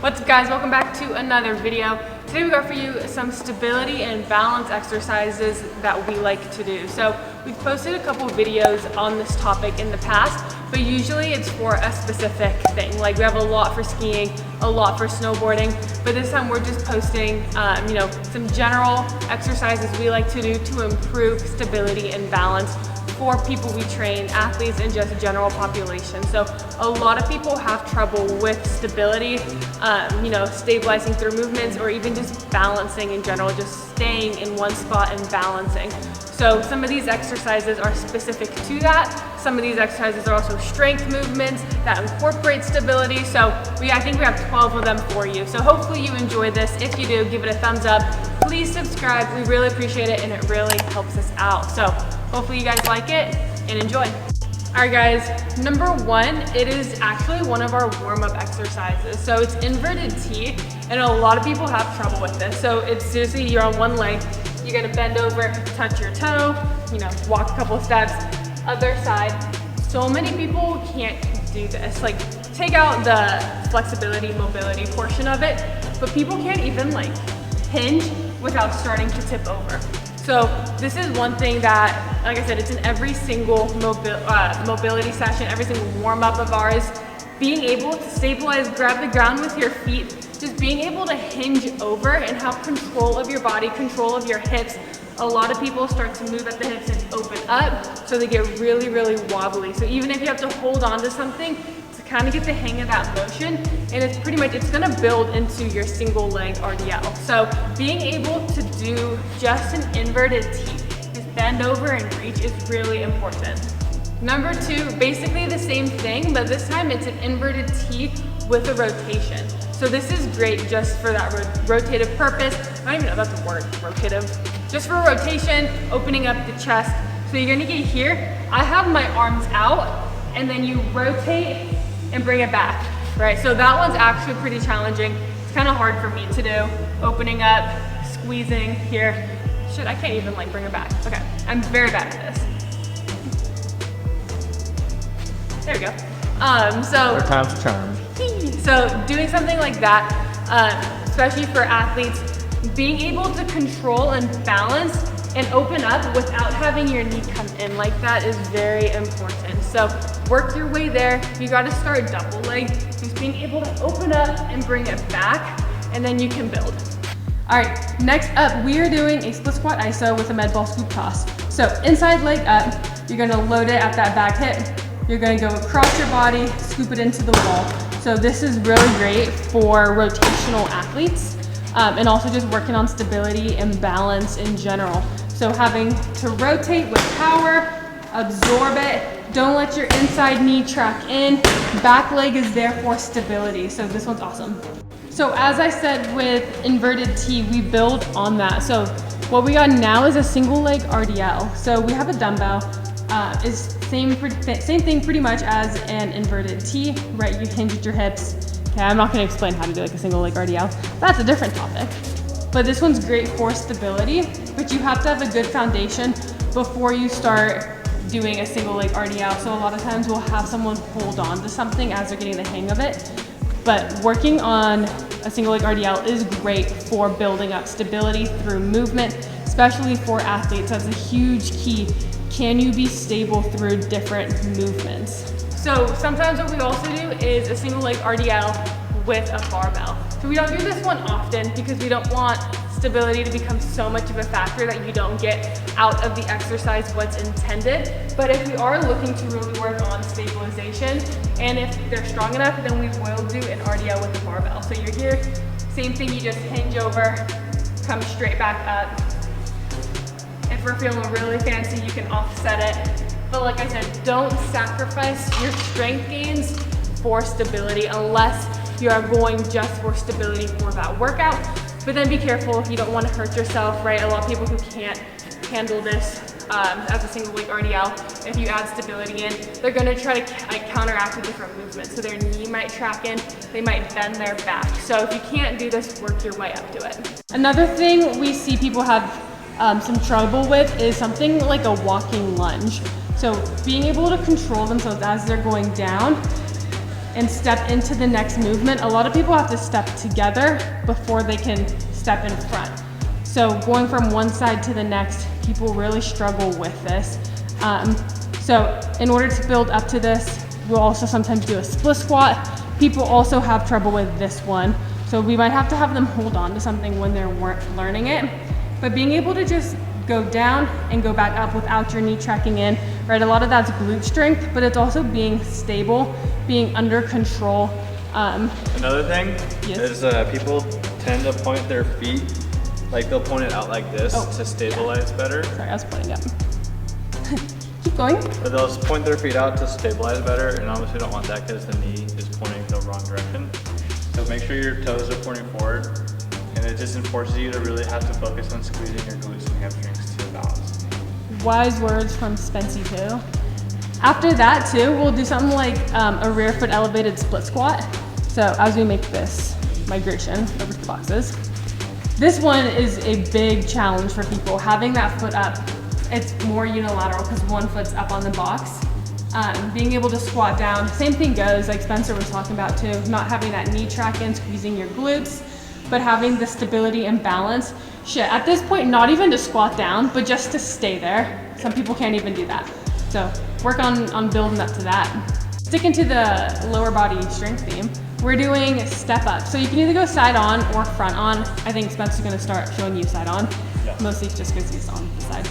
What's up, guys? Welcome back to another video. Today we got for you some stability and balance exercises that we like to do. So we've posted a couple videos on this topic in the past, but usually it's for a specific thing. Like we have a lot for skiing, a lot for snowboarding, but this time we're just posting some general exercises we like to do to improve stability and balance for people we train, athletes, and just general population. So a lot of people have trouble with stability, stabilizing through movements, or even just balancing in general, just staying in one spot and balancing. So some of these exercises are specific to that. Some of these exercises are also strength movements that incorporate stability. So I think we have 12 of them for you. So hopefully you enjoy this. If you do, give it a thumbs up. Please subscribe. We really appreciate it, and it really helps us out. So hopefully you guys like it and enjoy. All right, guys, number one, it is actually one of our warm-up exercises. So it's inverted T, and a lot of people have trouble with this. So it's seriously, you're on one leg, you're gonna bend over, touch your toe, walk a couple steps, other side. So many people can't do this. Like, take out the flexibility, mobility portion of it, but people can't even hinge without starting to tip over. So this is one thing that, like I said, it's in every single mobility session, every single warm up of ours. Being able to stabilize, grab the ground with your feet, just being able to hinge over and have control of your body, control of your hips. A lot of people start to move at the hips and open up, so they get really, really wobbly. So even if you have to hold on to something, kind of get the hang of that motion, and it's gonna build into your single leg RDL. So being able to do just an inverted T, just bend over and reach, is really important. Number two, basically the same thing, but this time it's an inverted T with a rotation. So this is great just for that rotative purpose. I don't even know if that's a word, rotative. Just for rotation, opening up the chest. So you're gonna get here, I have my arms out, and then you rotate and bring it back, right? So that one's actually pretty challenging. It's kind of hard for me to do. Opening up, squeezing here. Shit, I can't even bring it back. Okay, I'm very bad at this. There we go. Third time's a charm. So doing something like that, especially for athletes, being able to control and balance and open up without having your knee come in like that is very important. So work your way there. You gotta start double leg, just being able to open up and bring it back, and then you can build. All right, next up, we are doing a split squat iso with a med ball scoop toss. So inside leg up, you're gonna load it at that back hip. You're gonna go across your body, scoop it into the wall. So this is really great for rotational athletes, and also just working on stability and balance in general. So having to rotate with power, absorb it, don't let your inside knee track in. Back leg is there for stability, so this one's awesome. So as I said with inverted T, we build on that. So what we got now is a single leg RDL. So we have a dumbbell, is same thing pretty much as an inverted T, right? You hinge at your hips. Okay, I'm not gonna explain how to do a single leg RDL. That's a different topic. But this one's great for stability, but you have to have a good foundation before you start doing a single leg RDL. So a lot of times we'll have someone hold on to something as they're getting the hang of it. But working on a single leg RDL is great for building up stability through movement, especially for athletes. That's a huge key. Can you be stable through different movements? So sometimes what we also do is a single leg RDL with a barbell. So we don't do this one often because we don't want stability to become so much of a factor that you don't get out of the exercise what's intended. But if we are looking to really work on stabilization, and if they're strong enough, then we will do an RDL with a barbell. So you're here, same thing, you just hinge over, come straight back up. If we're feeling really fancy, you can offset it. But like I said, don't sacrifice your strength gains for stability unless you are going just for stability for that workout. But then be careful if you don't want to hurt yourself, right? A lot of people who can't handle this as a single leg RDL, if you add stability in, they're gonna try to counteract with different movements. So their knee might track in, they might bend their back. So if you can't do this, work your way up to it. Another thing we see people have some trouble with is something like a walking lunge. So being able to control themselves as they're going down and step into the next movement. A lot of people have to step together before they can step in front. So going from one side to the next, people really struggle with this. So in order to build up to this, we'll also sometimes do a split squat. People also have trouble with this one. So we might have to have them hold on to something when they're learning it. But being able to just go down and go back up without your knee tracking in, right? A lot of that's glute strength, but it's also being stable, being under control. Another thing is people tend to point their feet, like they'll point it out like this to stabilize better. Sorry, I was pointing up. Keep going. But they'll just point their feet out to stabilize better, and obviously don't want that because the knee is pointing the wrong direction. So make sure your toes are pointing forward, and it just forces you to really have to focus on squeezing your glutes and hamstrings to balance. Wise words from Spency too. After that too, we'll do something like a rear foot elevated split squat. So as we make this migration over to the boxes, this one is a big challenge for people. Having that foot up, it's more unilateral because one foot's up on the box. Being able to squat down, same thing goes, like Spencer was talking about too, not having that knee track in, squeezing your glutes, but having the stability and balance. Shit, at this point, not even to squat down, but just to stay there. Some people can't even do that. So work on building up to that. Sticking to the lower body strength theme, we're doing step up. So you can either go side on or front on. I think Spencer's gonna start showing you side on, mostly just because he's on the side.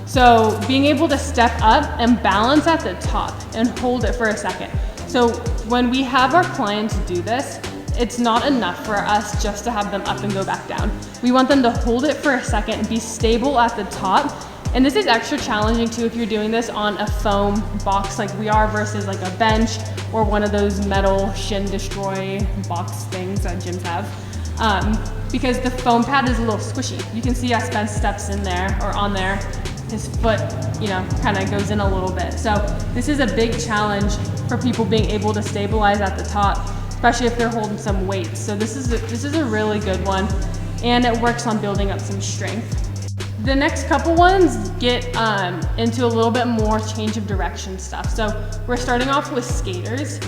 So being able to step up and balance at the top and hold it for a second. So when we have our clients do this, it's not enough for us just to have them up and go back down. We want them to hold it for a second, be stable at the top. And this is extra challenging too if you're doing this on a foam box like we are versus like a bench or one of those metal shin destroy box things that gyms have. Because the foam pad is a little squishy. You can see as Spence steps in there or on there, his foot, kind of goes in a little bit. So this is a big challenge for people being able to stabilize at the top, especially if they're holding some weights. So this is a really good one, and it works on building up some strength. The next couple ones get into a little bit more change of direction stuff. So we're starting off with skaters.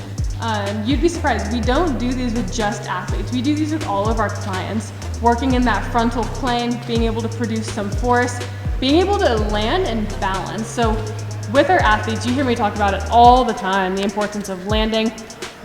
You'd be surprised, we don't do these with just athletes. We do these with all of our clients, working in that frontal plane, being able to produce some force, being able to land and balance. So with our athletes, you hear me talk about it all the time, the importance of landing,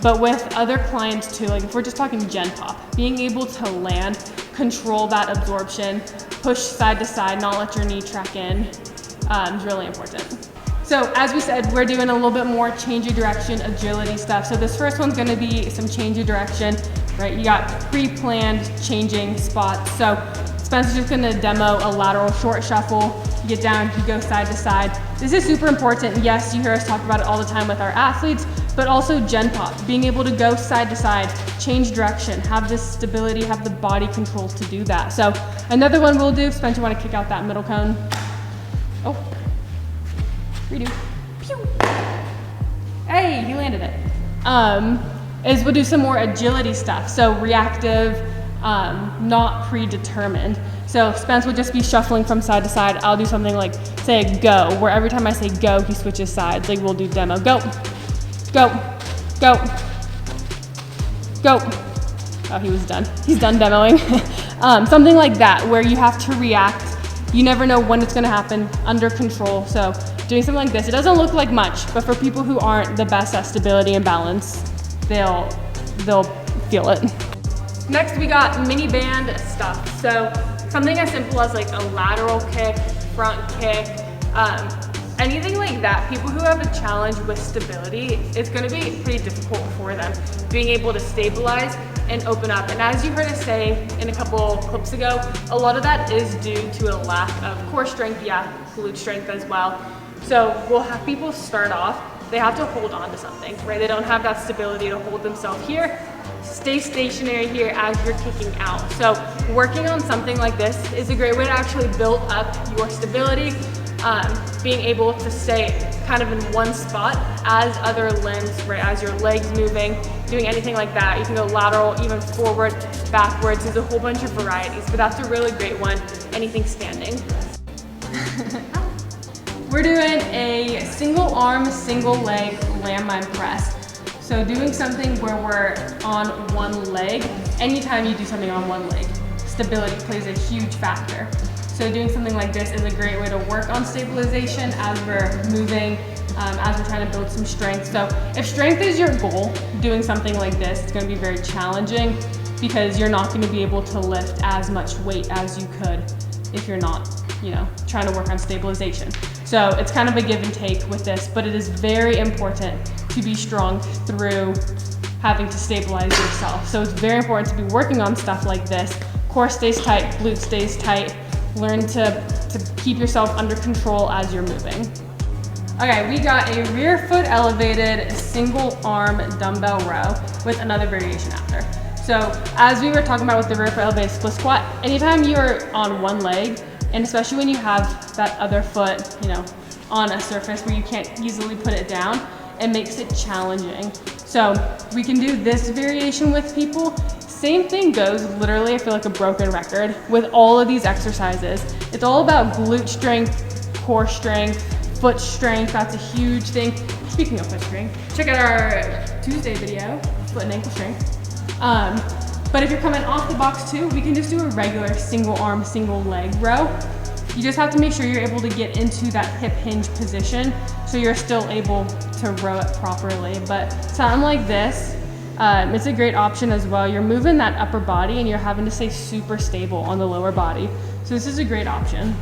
but with other clients too, like if we're just talking gen pop, being able to land, control that absorption, push side to side, not let your knee track in, is really important. So as we said, we're doing a little bit more change of direction, agility stuff. So this first one's gonna be some change of direction, right? You got pre-planned changing spots. So Spencer's just gonna demo a lateral short shuffle. You get down, you go side to side. This is super important. Yes, you hear us talk about it all the time with our athletes, but also gen pop, being able to go side to side, change direction, have this stability, have the body control to do that. So another one we'll do, Spencer, wanna kick out that middle cone? Oh. Redo. Pew. Hey, he landed it. Is we'll do some more agility stuff. So reactive, not predetermined. So Spence would just be shuffling from side to side. I'll do something like say go, where every time I say go, he switches sides. Like we'll do demo. Go, go, go, go. Oh, he was done. He's done demoing. Something like that, where you have to react. You never know when it's gonna happen, under control. So doing something like this, it doesn't look like much, but for people who aren't the best at stability and balance, they'll feel it. Next, we got mini band stuff. So something as simple as like a lateral kick, front kick, anything like that. People who have a challenge with stability, it's gonna be pretty difficult for them, being able to stabilize and open up. And as you heard us say in a couple clips ago, a lot of that is due to a lack of core strength, glute strength as well. So we'll have people start off, they have to hold on to something, right? They don't have that stability to hold themselves here. Stay stationary here as you're kicking out. So working on something like this is a great way to actually build up your stability, being able to stay kind of in one spot as other limbs, right? As your legs moving, doing anything like that. You can go lateral, even forward, backwards. There's a whole bunch of varieties, but that's a really great one, anything standing. We're doing a single arm, single leg landmine press. So doing something where we're on one leg, anytime you do something on one leg, stability plays a huge factor. So doing something like this is a great way to work on stabilization as we're moving, as we're trying to build some strength. So if strength is your goal, doing something like this, it's gonna be very challenging because you're not gonna be able to lift as much weight as you could if you're not, trying to work on stabilization. So it's kind of a give and take with this, but it is very important to be strong through having to stabilize yourself. So it's very important to be working on stuff like this. Core stays tight, glute stays tight. Learn to keep yourself under control as you're moving. Okay, we got a rear foot elevated single arm dumbbell row with another variation after. So as we were talking about with the rear foot elevated split squat, anytime you're on one leg, and especially when you have that other foot, on a surface where you can't easily put it down, it makes it challenging. So we can do this variation with people. Same thing goes, literally, I feel like a broken record with all of these exercises. It's all about glute strength, core strength, foot strength. That's a huge thing. Speaking of foot strength, check out our Tuesday video, foot and ankle strength. But if you're coming off the box too, we can just do a regular single arm, single leg row. You just have to make sure you're able to get into that hip hinge position so you're still able to row it properly. But something like this, it's a great option as well. You're moving that upper body and you're having to stay super stable on the lower body. So this is a great option.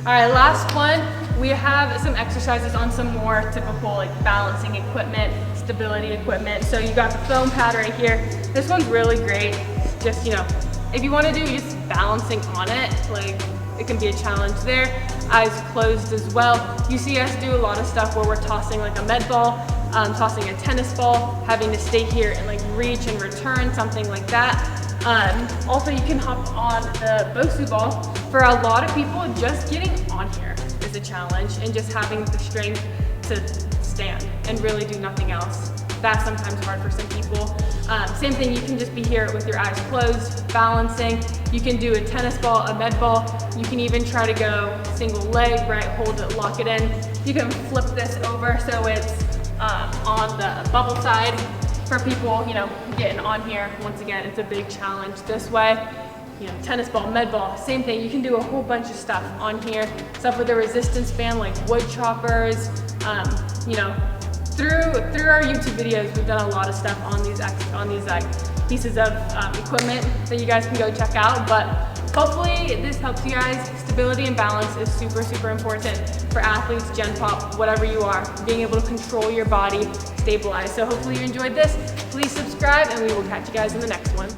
All right, last one. We have some exercises on some more typical balancing equipment, stability equipment. So you got the foam pad right here. This one's really great. Just, if you want to do just balancing on it, it can be a challenge there. Eyes closed as well. You see us do a lot of stuff where we're tossing a med ball, tossing a tennis ball, having to stay here and reach and return, something like that. Also, you can hop on the Bosu ball. For a lot of people, just getting on here is a challenge, and just having the strength to stand and really do nothing else. That's sometimes hard for some people. Same thing, you can just be here with your eyes closed, balancing. You can do a tennis ball, a med ball. You can even try to go single leg, right? Hold it, lock it in. You can flip this over so it's on the bubble side for people, getting on here. Once again, it's a big challenge this way. Tennis ball, med ball, same thing. You can do a whole bunch of stuff on here. Stuff with a resistance band like wood choppers. Through our YouTube videos, we've done a lot of stuff on these pieces of equipment that you guys can go check out. But hopefully this helps you guys. Stability and balance is super, super important for athletes, gen pop, whatever you are. Being able to control your body, stabilize. So hopefully you enjoyed this. Please subscribe, and we will catch you guys in the next one.